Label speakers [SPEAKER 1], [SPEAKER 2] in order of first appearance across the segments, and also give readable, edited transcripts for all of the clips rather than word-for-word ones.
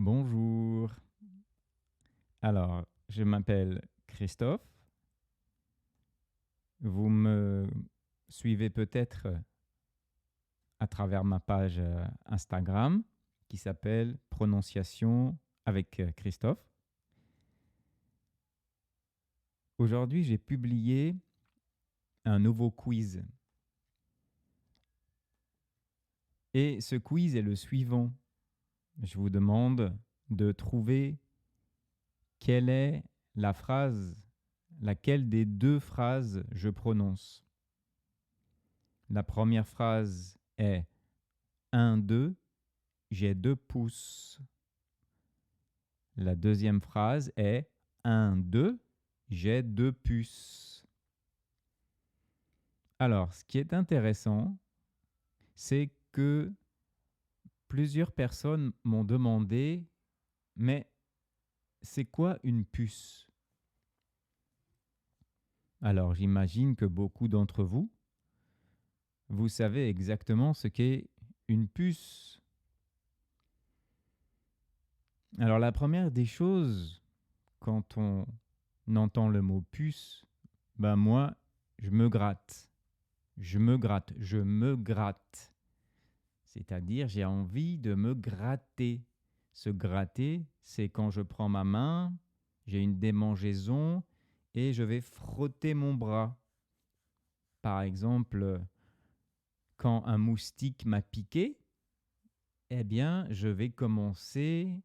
[SPEAKER 1] Bonjour. Alors, je m'appelle Christophe. Vous me suivez peut-être à travers ma page Instagram qui s'appelle Prononciation avec Christophe. Aujourd'hui, j'ai publié un nouveau quiz. Et ce quiz est le suivant. Je vous demande de trouver quelle est la phrase, laquelle des deux phrases je prononce. La première phrase est 1, 2, j'ai 2 pouces. La deuxième phrase est 1, 2, j'ai 2 puces. Alors, ce qui est intéressant, c'est que plusieurs personnes m'ont demandé, mais c'est quoi une puce? Alors, j'imagine que beaucoup d'entre vous, vous savez exactement ce qu'est une puce. Alors, la première des choses, quand on entend le mot puce, ben moi, je me gratte. Je me gratte, je me gratte. C'est-à-dire, j'ai envie de me gratter. Se gratter, c'est quand je prends ma main, j'ai une démangeaison et je vais frotter mon bras. Par exemple, quand un moustique m'a piqué, eh bien, je vais commencer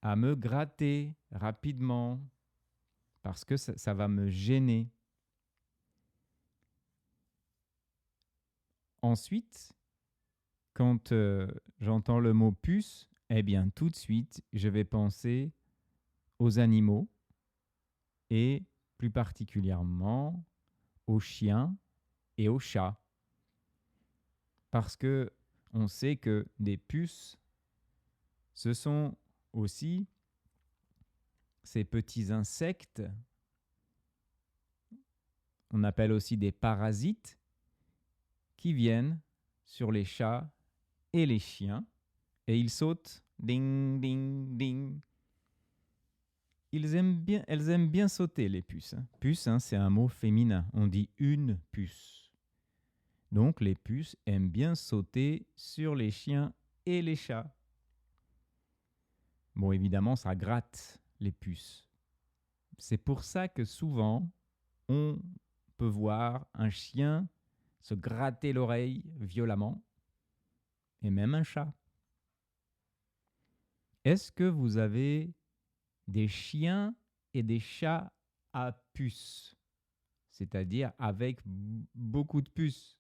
[SPEAKER 1] à me gratter rapidement parce que ça va me gêner. Ensuite, quand j'entends le mot puce, eh bien, tout de suite, je vais penser aux animaux et plus particulièrement aux chiens et aux chats. Parce que on sait que des puces, ce sont aussi ces petits insectes, on appelle aussi des parasites, qui viennent sur les chats et les chiens et ils sautent ding ding ding. Elles aiment bien sauter, les puces. Puce, c'est un mot féminin. On dit une puce. Donc, les puces aiment bien sauter sur les chiens et les chats. Bon, évidemment, ça gratte les puces. C'est pour ça que souvent, on peut voir un chien se gratter l'oreille violemment, et même un chat. Est-ce que vous avez des chiens et des chats à puces, c'est-à-dire avec beaucoup de puces?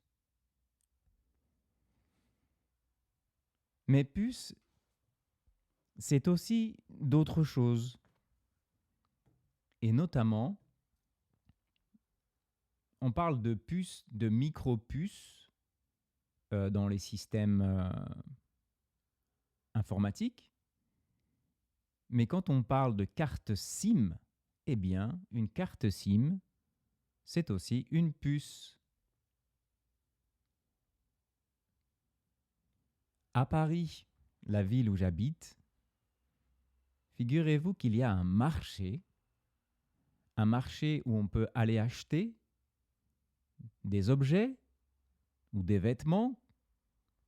[SPEAKER 1] Mais puces, c'est aussi d'autres choses. Et notamment, on parle de puces, de micro-puces dans les systèmes informatiques. Mais quand on parle de carte SIM, eh bien, une carte SIM, c'est aussi une puce. À Paris, la ville où j'habite, figurez-vous qu'il y a un marché où on peut aller acheter des objets ou des vêtements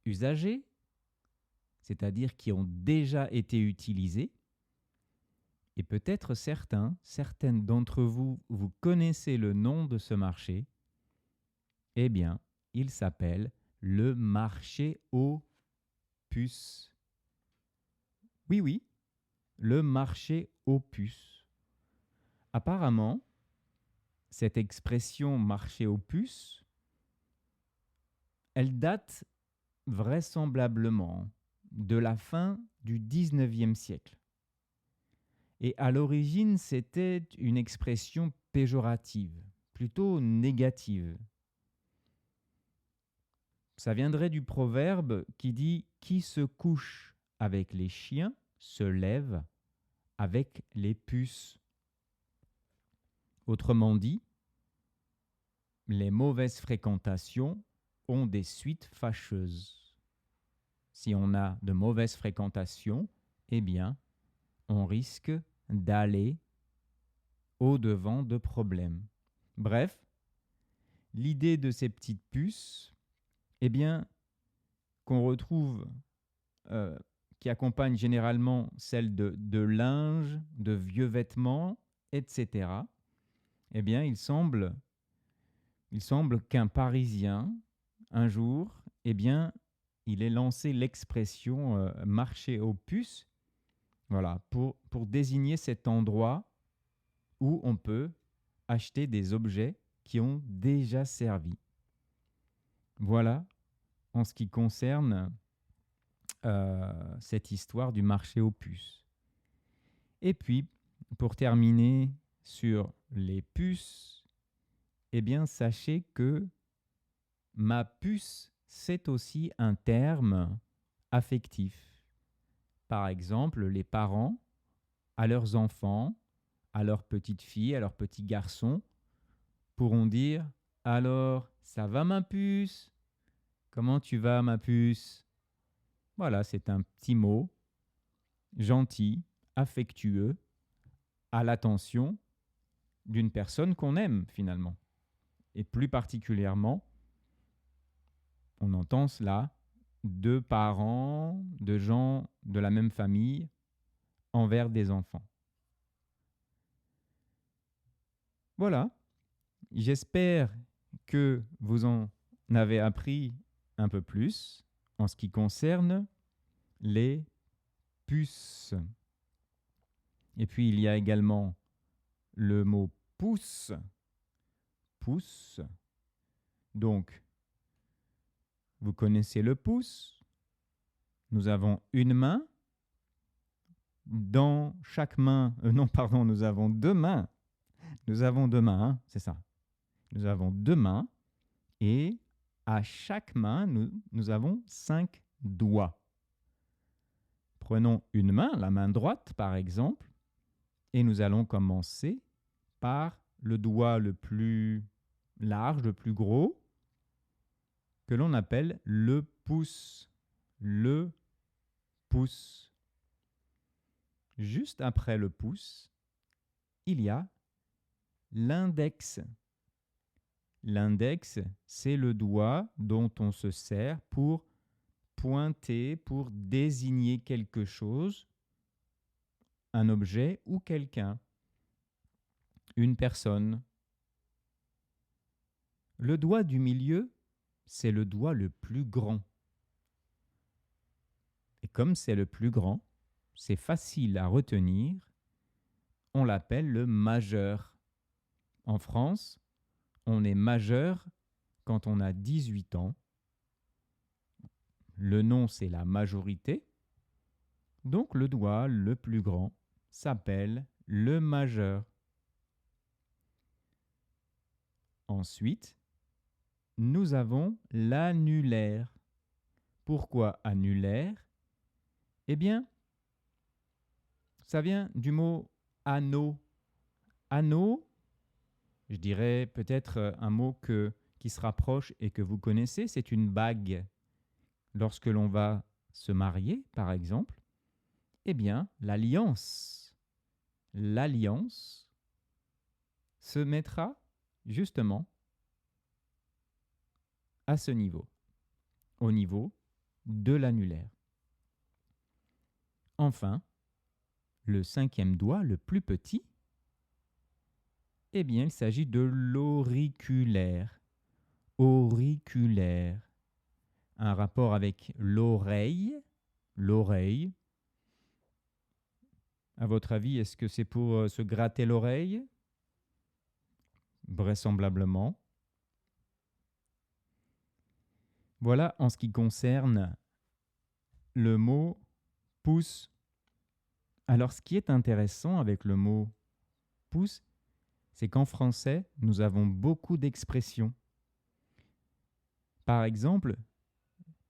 [SPEAKER 1] usagés, c'est-à-dire qui ont déjà été utilisés. Et peut-être certaines d'entre vous, vous connaissez le nom de ce marché. Eh bien, il s'appelle le marché aux puces. Oui, oui, le marché aux puces. Apparemment, cette expression marché aux puces, elle date vraisemblablement de la fin du 19e siècle. Et à l'origine, c'était une expression péjorative, plutôt négative. Ça viendrait du proverbe qui dit « Qui se couche avec les chiens se lève avec les puces ». Autrement dit, les mauvaises fréquentations ont des suites fâcheuses. Si on a de mauvaises fréquentations, eh bien, on risque d'aller au-devant de problèmes. Bref, l'idée de ces petites puces, eh bien, qu'on retrouve, euh, qui accompagne généralement celle de linge, de vieux vêtements, etc., eh bien, il semble qu'un Parisien, un jour, eh bien, il ait lancé l'expression marché aux puces, voilà, pour désigner cet endroit où on peut acheter des objets qui ont déjà servi. Voilà en ce qui concerne cette histoire du marché aux puces. Et puis, pour terminer sur les puces, eh bien, sachez que ma puce, c'est aussi un terme affectif. Par exemple, les parents, à leurs enfants, à leurs petites filles, à leurs petits garçons, pourront dire « Alors, ça va ma puce? Comment tu vas ma puce ?» Voilà, c'est un petit mot gentil, affectueux, à l'attention d'une personne qu'on aime finalement. Et plus particulièrement, on entend cela de parents, de gens de la même famille envers des enfants. Voilà, j'espère que vous en avez appris un peu plus en ce qui concerne les puces. Et puis il y a également le mot pouce. Pouce. Donc, vous connaissez le pouce. Nous avons une main. Dans chaque main, nous avons deux mains. Nous avons deux mains, hein, c'est ça. Nous avons deux mains et à chaque main, nous avons 5 doigts. Prenons une main, la main droite par exemple, et nous allons commencer par le doigt le plus large, le plus gros, que l'on appelle le pouce. Le pouce. Juste après le pouce, il y a l'index. L'index, c'est le doigt dont on se sert pour pointer, pour désigner quelque chose, un objet ou quelqu'un, une personne. Le doigt du milieu, c'est le doigt le plus grand. Et comme c'est le plus grand, c'est facile à retenir, on l'appelle le majeur. En France, on est majeur quand on a 18 ans. Le nom, c'est la majorité. Donc le doigt le plus grand s'appelle le majeur. Ensuite, nous avons l'annulaire. Pourquoi annulaire? Eh bien, ça vient du mot anneau. Anneau, je dirais peut-être un mot qui se rapproche et que vous connaissez, c'est une bague. Lorsque l'on va se marier, par exemple, eh bien, l'alliance se mettra justement à ce niveau, au niveau de l'annulaire. Enfin, le 5e doigt, le plus petit, eh bien, il s'agit de l'auriculaire. Auriculaire. Un rapport avec l'oreille. L'oreille. À votre avis, est-ce que c'est pour se gratter l'oreille? Vraisemblablement. Voilà en ce qui concerne le mot pouce. Alors, ce qui est intéressant avec le mot pouce, c'est qu'en français, nous avons beaucoup d'expressions. Par exemple,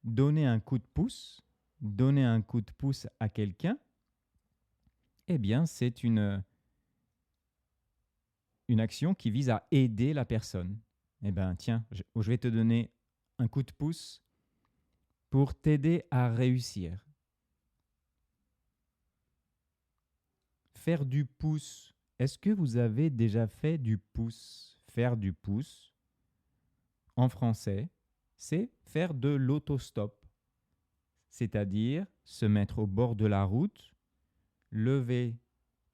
[SPEAKER 1] donner un coup de pouce à quelqu'un, eh bien, c'est une action qui vise à aider la personne. Eh bien, tiens, je vais te donner un coup de pouce pour t'aider à réussir. faire du pouce. Est-ce que vous avez déjà fait du pouce? Faire du pouce, en français, c'est faire de l'autostop, c'est-à-dire se mettre au bord de la route, lever,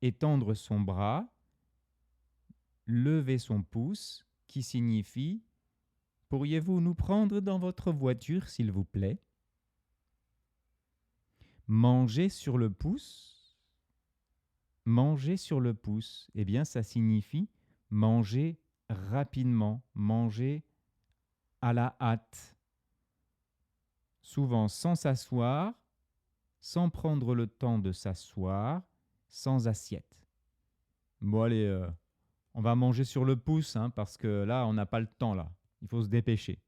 [SPEAKER 1] étendre son bras, lever son pouce, qui signifie « Pourriez-vous nous prendre dans votre voiture, s'il vous plaît ?» Manger sur le pouce. Manger sur le pouce, eh bien, ça signifie manger rapidement, manger à la hâte, souvent sans s'asseoir, sans prendre le temps de s'asseoir, sans assiette. Bon, allez, on va manger sur le pouce, hein, parce que là, on n'a pas le temps, là. Il faut se dépêcher.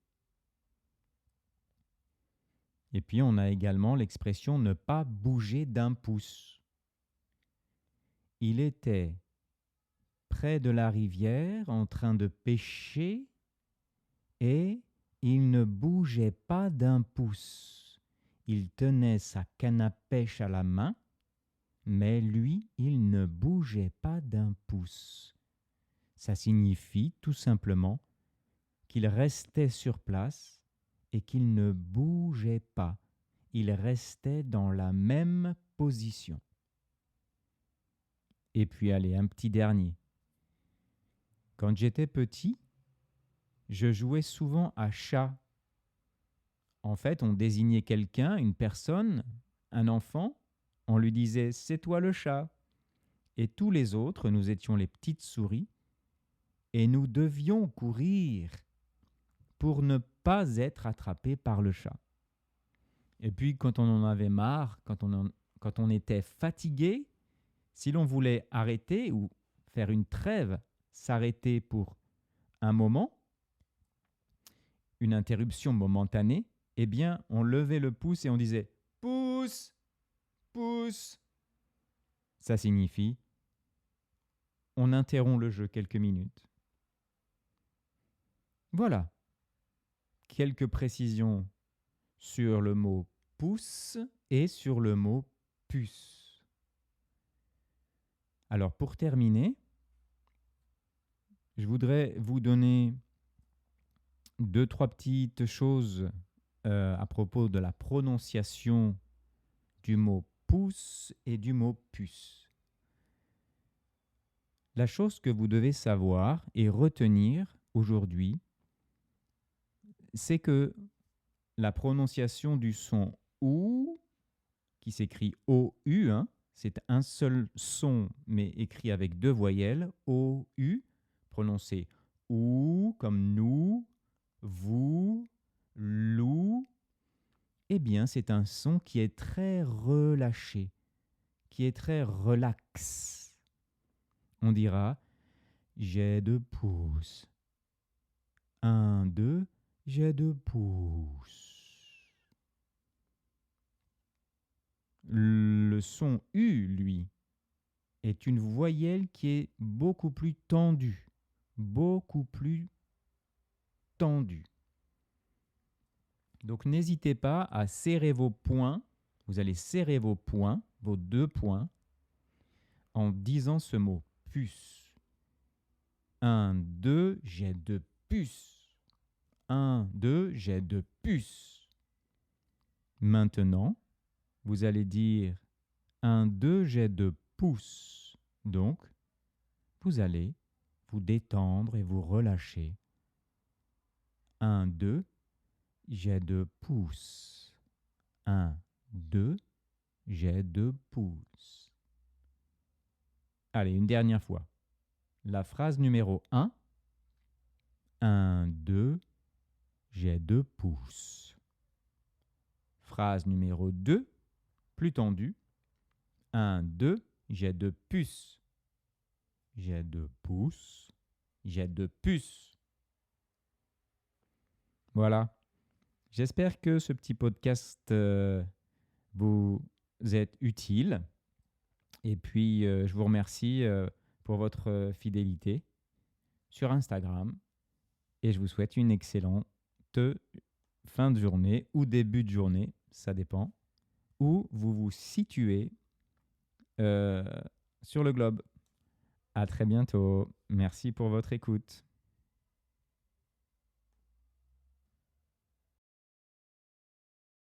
[SPEAKER 1] Et puis, on a également l'expression « ne pas bouger d'un pouce ». Il était près de la rivière en train de pêcher et il ne bougeait pas d'un pouce. Il tenait sa canne à pêche à la main, mais lui, il ne bougeait pas d'un pouce. Ça signifie tout simplement qu'il restait sur place et qu'il ne bougeait pas. Il restait dans la même position. Et puis, allez, un petit dernier. Quand j'étais petit, je jouais souvent à chat. En fait, on désignait quelqu'un, une personne, un enfant, on lui disait « c'est toi le chat ». Et tous les autres, nous étions les petites souris et nous devions courir pour ne pas être attrapés par le chat. Et puis, quand on en avait marre, quand on était fatigué, si l'on voulait arrêter ou faire une trêve, s'arrêter pour un moment, une interruption momentanée, eh bien, on levait le pouce et on disait « pouce, pouce ». Ça signifie on interrompt le jeu quelques minutes. Voilà, quelques précisions sur le mot « pouce » et sur le mot « puce ». Alors, pour terminer, je voudrais vous donner 2-3 petites choses à propos de la prononciation du mot « pouce » et du mot « puce ». La chose que vous devez savoir et retenir aujourd'hui, c'est que la prononciation du son « OU », qui s'écrit O-U, hein, c'est un seul son, mais écrit avec 2 voyelles, O-U, prononcé OU comme nous, vous, lou, eh bien c'est un son qui est très relâché, qui est très relax. On dira « j'ai 2 pouces ». 1, 2, j'ai 2 pouces. Le son U, lui, est une voyelle qui est beaucoup plus tendue. Beaucoup plus tendue. Donc n'hésitez pas à serrer vos poings. Vous allez serrer vos poings, vos 2 poings, en disant ce mot « puce ». 1, 2, j'ai 2 puces. 1, 2, j'ai 2 puces. Maintenant, vous allez dire 1, 2, j'ai 2 pouces. Donc, vous allez vous détendre et vous relâcher. 1, 2, j'ai 2 pouces. 1, 2, j'ai 2 pouces. Allez, une dernière fois. La phrase numéro 1. 1, 2, j'ai 2 pouces. Phrase numéro 2, plus tendue. 1, 2, j'ai 2 puces. J'ai 2 pouces. J'ai 2 puces. Voilà. J'espère que ce petit podcast vous est utile. Et puis, je vous remercie pour votre fidélité sur Instagram. Et je vous souhaite une excellente fin de journée ou début de journée, ça dépend, où vous vous situez sur le globe. À très bientôt. Merci pour votre écoute.